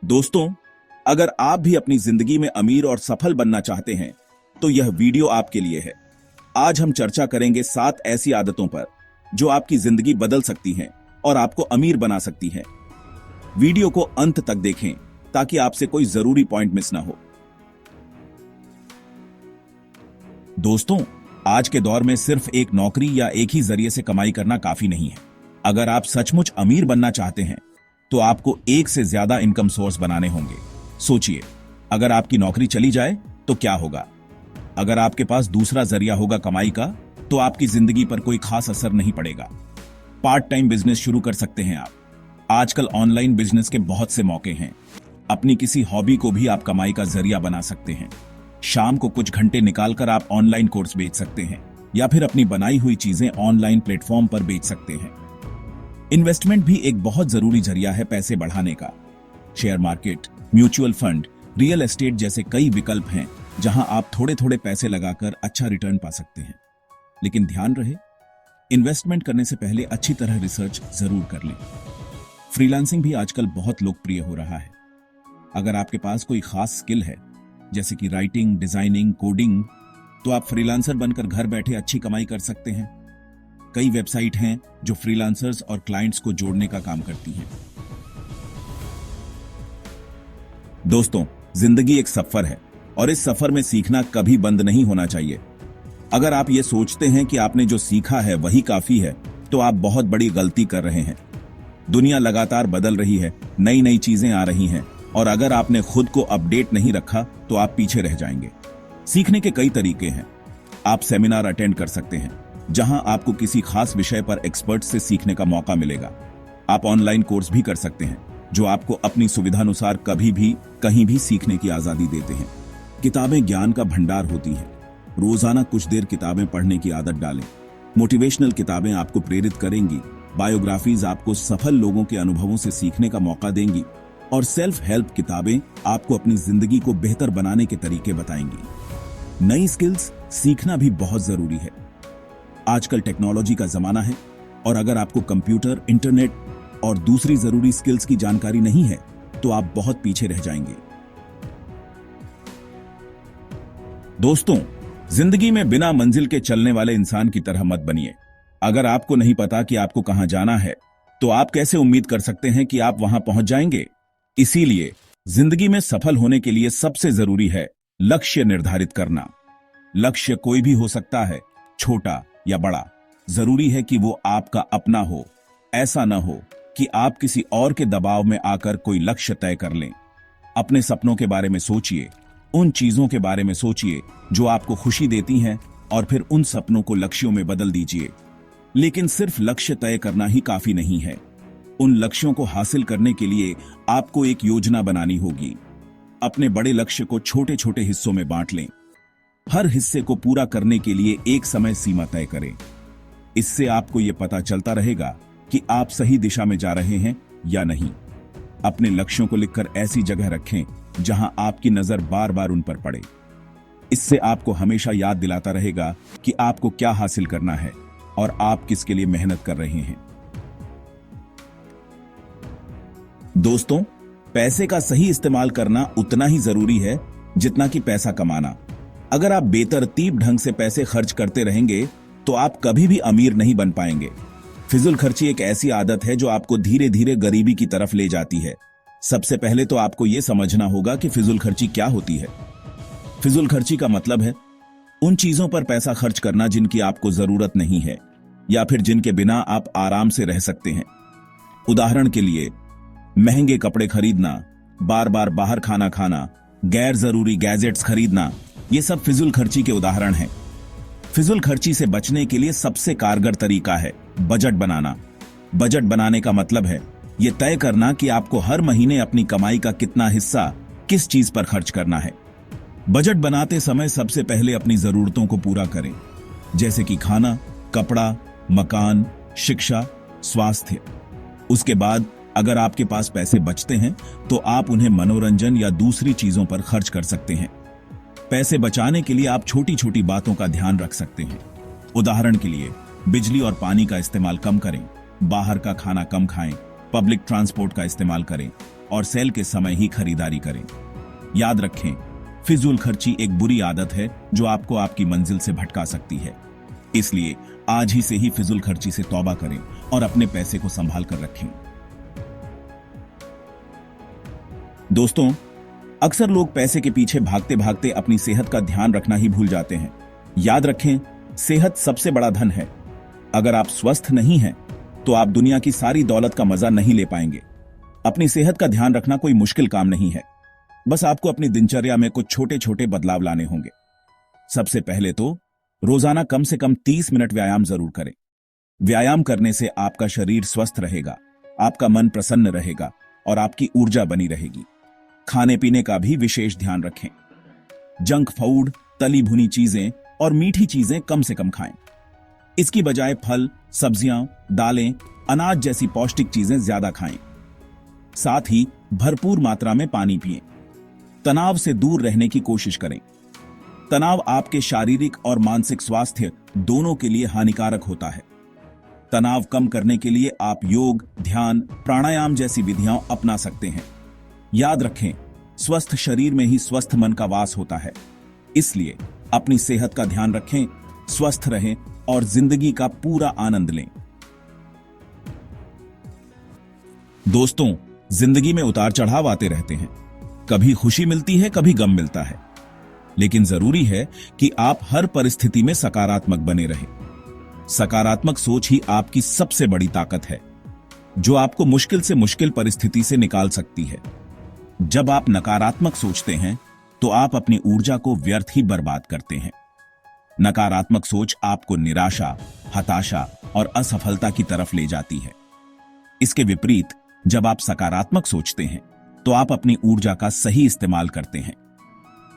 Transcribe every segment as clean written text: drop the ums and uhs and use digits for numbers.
दोस्तों, अगर आप भी अपनी जिंदगी में अमीर और सफल बनना चाहते हैं तो यह वीडियो आपके लिए है। आज हम चर्चा करेंगे 7 ऐसी आदतों पर जो आपकी जिंदगी बदल सकती हैं और आपको अमीर बना सकती हैं। वीडियो को अंत तक देखें ताकि आपसे कोई जरूरी पॉइंट मिस ना हो। दोस्तों, आज के दौर में सिर्फ एक नौकरी या एक ही जरिए से कमाई करना काफी नहीं है। अगर आप सचमुच अमीर बनना चाहते हैं तो आपको एक से ज्यादा इनकम सोर्स बनाने होंगे। सोचिए, अगर आपकी नौकरी चली जाए तो क्या होगा? अगर आपके पास दूसरा जरिया होगा कमाई का तो आपकी जिंदगी पर कोई खास असर नहीं पड़ेगा। पार्ट टाइम बिजनेस शुरू कर सकते हैं आप। आजकल ऑनलाइन बिजनेस के बहुत से मौके हैं। अपनी किसी हॉबी को भी आप कमाई का जरिया बना सकते हैं। शाम को कुछ घंटे निकालकर आप ऑनलाइन कोर्स बेच सकते हैं या फिर अपनी बनाई हुई चीजें ऑनलाइन प्लेटफॉर्म पर बेच सकते हैं। इन्वेस्टमेंट भी एक बहुत जरूरी जरिया है पैसे बढ़ाने का। Share market, mutual fund, real estate जैसे कई विकल्प हैं जहां आप थोड़े थोड़े पैसे लगाकर अच्छा रिटर्न पा सकते हैं। लेकिन ध्यान रहे, इन्वेस्टमेंट करने से पहले अच्छी तरह रिसर्च जरूर कर लें। फ्रीलांसिंग भी आजकल बहुत लोकप्रिय हो रहा है। अगर आपके पास कोई खास स्किल है जैसे कि राइटिंग, डिजाइनिंग, कोडिंग, तो आप फ्रीलांसर बनकर घर बैठे अच्छी कमाई कर सकते हैं। कई वेबसाइट हैं जो फ्रीलांसर्स और क्लाइंट्स को जोड़ने का काम करती हैं। दोस्तों, जिंदगी एक सफर है और इस सफर में सीखना कभी बंद नहीं होना चाहिए। अगर आप ये सोचते हैं कि आपने जो सीखा है वही काफी है तो आप बहुत बड़ी गलती कर रहे हैं। दुनिया लगातार बदल रही है, नई नई चीजें आ रही हैं और अगर आपने खुद को अपडेट नहीं रखा तो आप पीछे रह जाएंगे। सीखने के कई तरीके हैं। आप सेमिनार अटेंड कर सकते हैं जहां आपको किसी खास विषय पर एक्सपर्ट से सीखने का मौका मिलेगा। आप ऑनलाइन कोर्स भी कर सकते हैं जो आपको अपनी सुविधानुसार कभी भी कहीं भी सीखने की आजादी देते हैं। किताबें ज्ञान का भंडार होती हैं। रोजाना कुछ देर किताबें पढ़ने की आदत डालें। मोटिवेशनल किताबें आपको प्रेरित करेंगी, बायोग्राफीज आपको सफल लोगों के अनुभवों से सीखने का मौका देंगी और सेल्फ हेल्प किताबें आपको अपनी जिंदगी को बेहतर बनाने के तरीके बताएंगी। नई स्किल्स सीखना भी बहुत जरूरी है। आजकल टेक्नोलॉजी का जमाना है और अगर आपको कंप्यूटर, इंटरनेट और दूसरी जरूरी स्किल्स की जानकारी नहीं है तो आप बहुत पीछे रह जाएंगे। दोस्तों, जिंदगी में बिना मंजिल के चलने वाले इंसान की तरह मत बनिए। अगर आपको नहीं पता कि आपको कहां जाना है तो आप कैसे उम्मीद कर सकते हैं कि आप वहां पहुंच जाएंगे? इसीलिए जिंदगी में सफल होने के लिए सबसे जरूरी है लक्ष्य निर्धारित करना। लक्ष्य कोई भी हो सकता है, छोटा या बड़ा। जरूरी है कि वो आपका अपना हो। ऐसा न हो कि आप किसी और के दबाव में आकर कोई लक्ष्य तय कर लें। अपने सपनों के बारे में सोचिए, उन चीजों के बारे में सोचिए जो आपको खुशी देती हैं और फिर उन सपनों को लक्ष्यों में बदल दीजिए। लेकिन सिर्फ लक्ष्य तय करना ही काफी नहीं है। उन लक्ष्यों को हासिल करने के लिए आपको एक योजना बनानी होगी। अपने बड़े लक्ष्य को छोटे छोटे हिस्सों में बांट लें। हर हिस्से को पूरा करने के लिए एक समय सीमा तय करें। इससे आपको यह पता चलता रहेगा कि आप सही दिशा में जा रहे हैं या नहीं। अपने लक्ष्यों को लिखकर ऐसी जगह रखें जहां आपकी नजर बार बार उन पर पड़े। इससे आपको हमेशा याद दिलाता रहेगा कि आपको क्या हासिल करना है और आप किसके लिए मेहनत कर रहे हैं। दोस्तों, पैसे का सही इस्तेमाल करना उतना ही जरूरी है जितना कि पैसा कमाना। अगर आप बेतरतीब ढंग से पैसे खर्च करते रहेंगे तो आप कभी भी अमीर नहीं बन पाएंगे। फिजूल खर्ची एक ऐसी आदत है जो आपको धीरे धीरे गरीबी की तरफ ले जाती है। सबसे पहले तो आपको यह समझना होगा कि फिजूल खर्ची क्या होती है। फिजूल खर्ची का मतलब है उन चीजों पर पैसा खर्च करना जिनकी आपको जरूरत नहीं है या फिर जिनके बिना आप आराम से रह सकते हैं। उदाहरण के लिए, महंगे कपड़े खरीदना, बार बार बाहर खाना खाना, गैर जरूरी गैजेट्स खरीदना, ये सब फिजूल खर्ची के उदाहरण हैं। फिजूल खर्ची से बचने के लिए सबसे कारगर तरीका है बजट बनाना। बजट बनाने का मतलब है यह तय करना कि आपको हर महीने अपनी कमाई का कितना हिस्सा किस चीज पर खर्च करना है। बजट बनाते समय सबसे पहले अपनी जरूरतों को पूरा करें, जैसे कि खाना, कपड़ा, मकान, शिक्षा, स्वास्थ्य। उसके बाद अगर आपके पास पैसे बचते हैं तो आप उन्हें मनोरंजन या दूसरी चीजों पर खर्च कर सकते हैं। पैसे बचाने के लिए आप छोटी छोटी बातों का ध्यान रख सकते हैं। उदाहरण के लिए, बिजली और पानी का इस्तेमाल कम करें, बाहर का खाना कम खाएं, पब्लिक ट्रांसपोर्ट का इस्तेमाल करें और सेल के समय ही खरीदारी करें। याद रखें, फिजूल खर्ची एक बुरी आदत है जो आपको आपकी मंजिल से भटका सकती है। इसलिए आज ही से ही फिजूल खर्ची से तौबा करें और अपने पैसे को संभाल कर रखें। दोस्तों, अक्सर लोग पैसे के पीछे भागते भागते अपनी सेहत का ध्यान रखना ही भूल जाते हैं। याद रखें, सेहत सबसे बड़ा धन है। अगर आप स्वस्थ नहीं हैं, तो आप दुनिया की सारी दौलत का मजा नहीं ले पाएंगे। अपनी सेहत का ध्यान रखना कोई मुश्किल काम नहीं है। बस आपको अपनी दिनचर्या में कुछ छोटे छोटे बदलाव लाने होंगे। सबसे पहले तो रोजाना कम से कम 30 मिनट व्यायाम जरूर करें। व्यायाम करने से आपका शरीर स्वस्थ रहेगा, आपका मन प्रसन्न रहेगा और आपकी ऊर्जा बनी रहेगी। खाने पीने का भी विशेष ध्यान रखें। जंक फूड, तली भुनी चीजें और मीठी चीजें कम से कम खाएं। इसकी बजाय फल, सब्जियां, दालें, अनाज जैसी पौष्टिक चीजें ज्यादा खाएं। साथ ही भरपूर मात्रा में पानी पिएं। तनाव से दूर रहने की कोशिश करें। तनाव आपके शारीरिक और मानसिक स्वास्थ्य दोनों के लिए हानिकारक होता है। तनाव कम करने के लिए आप योग, ध्यान, प्राणायाम जैसी विधियां अपना सकते हैं। याद रखें, स्वस्थ शरीर में ही स्वस्थ मन का वास होता है। इसलिए अपनी सेहत का ध्यान रखें, स्वस्थ रहें और जिंदगी का पूरा आनंद लें। दोस्तों, जिंदगी में उतार चढ़ाव आते रहते हैं। कभी खुशी मिलती है, कभी गम मिलता है। लेकिन जरूरी है कि आप हर परिस्थिति में सकारात्मक बने रहें। सकारात्मक सोच ही आपकी सबसे बड़ी ताकत है, जो आपको मुश्किल से मुश्किल परिस्थिति से निकाल सकती है। जब आप नकारात्मक सोचते हैं, तो आप अपनी ऊर्जा को व्यर्थ ही बर्बाद करते हैं। नकारात्मक सोच आपको निराशा, हताशा और असफलता की तरफ ले जाती है। इसके विपरीत, जब आप सकारात्मक सोचते हैं, तो आप अपनी ऊर्जा का सही इस्तेमाल करते हैं।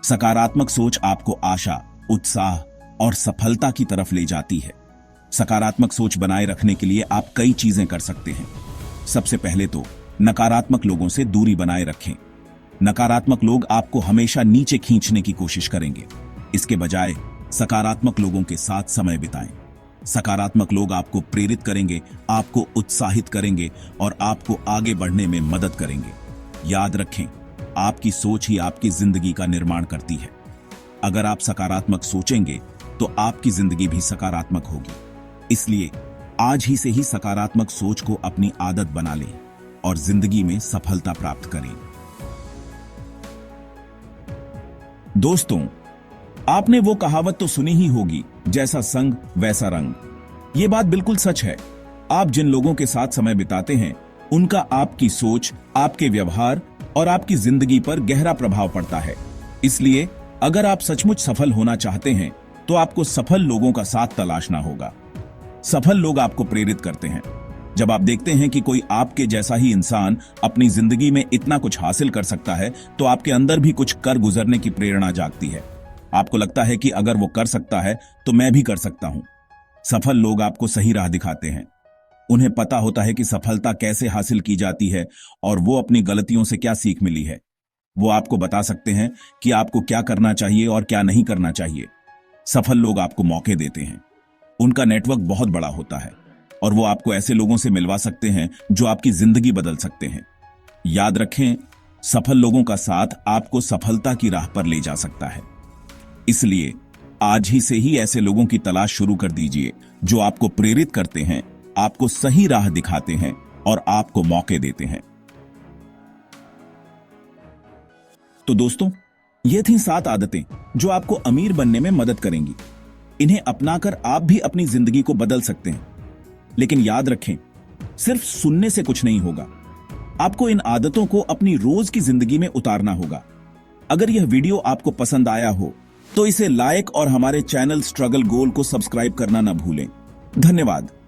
सकारात्मक सोच आपको आशा, उत्साह और सफलता की तरफ ले जाती है। सकारात्मक सोच बनाए रखने के लिए आप कई चीजें कर सकते हैं। सबसे पहले तो नकारात्मक लोगों से दूरी बनाए रखें। नकारात्मक लोग आपको हमेशा नीचे खींचने की कोशिश करेंगे। इसके बजाय सकारात्मक लोगों के साथ समय बिताएं। सकारात्मक लोग आपको प्रेरित करेंगे, आपको उत्साहित करेंगे और आपको आगे बढ़ने में मदद करेंगे। याद रखें, आपकी सोच ही आपकी जिंदगी का निर्माण करती है। अगर आप सकारात्मक सोचेंगे, तो आपकी जिंदगी भी सकारात्मक होगी। इसलिए आज ही से ही सकारात्मक सोच को अपनी आदत बना लें और जिंदगी में सफलता प्राप्त करें। दोस्तों, आपने वो कहावत तो सुनी ही होगी, जैसा संग वैसा रंग। ये बात बिल्कुल सच है। आप जिन लोगों के साथ समय बिताते हैं, उनका आपकी सोच, आपके व्यवहार और आपकी जिंदगी पर गहरा प्रभाव पड़ता है। इसलिए अगर आप सचमुच सफल होना चाहते हैं, तो आपको सफल लोगों का साथ तलाशना होगा। सफल लोग आपको प्रेरित करते हैं। जब आप देखते हैं कि कोई आपके जैसा ही इंसान अपनी जिंदगी में इतना कुछ हासिल कर सकता है, तो आपके अंदर भी कुछ कर गुजरने की प्रेरणा जागती है। आपको लगता है कि अगर वो कर सकता है, तो मैं भी कर सकता हूं। सफल लोग आपको सही राह दिखाते हैं। उन्हें पता होता है कि सफलता कैसे हासिल की जाती है और वो अपनी गलतियों से क्या सीख मिली है। वो आपको बता सकते हैं कि आपको क्या करना चाहिए और क्या नहीं करना चाहिए। सफल लोग आपको मौके देते हैं। उनका नेटवर्क बहुत बड़ा होता है और वो आपको ऐसे लोगों से मिलवा सकते हैं जो आपकी जिंदगी बदल सकते हैं। याद रखें, सफल लोगों का साथ आपको सफलता की राह पर ले जा सकता है। इसलिए आज ही से ही ऐसे लोगों की तलाश शुरू कर दीजिए जो आपको प्रेरित करते हैं, आपको सही राह दिखाते हैं और आपको मौके देते हैं। तो दोस्तों, ये थी 7 आदतें जो आपको अमीर बनने में मदद करेंगी। इन्हें अपनाकर आप भी अपनी जिंदगी को बदल सकते हैं। लेकिन याद रखें, सिर्फ सुनने से कुछ नहीं होगा। आपको इन आदतों को अपनी रोज की जिंदगी में उतारना होगा। अगर यह वीडियो आपको पसंद आया हो, तो इसे लाइक और हमारे चैनल स्ट्रगल गोल को सब्सक्राइब करना न भूलें। धन्यवाद।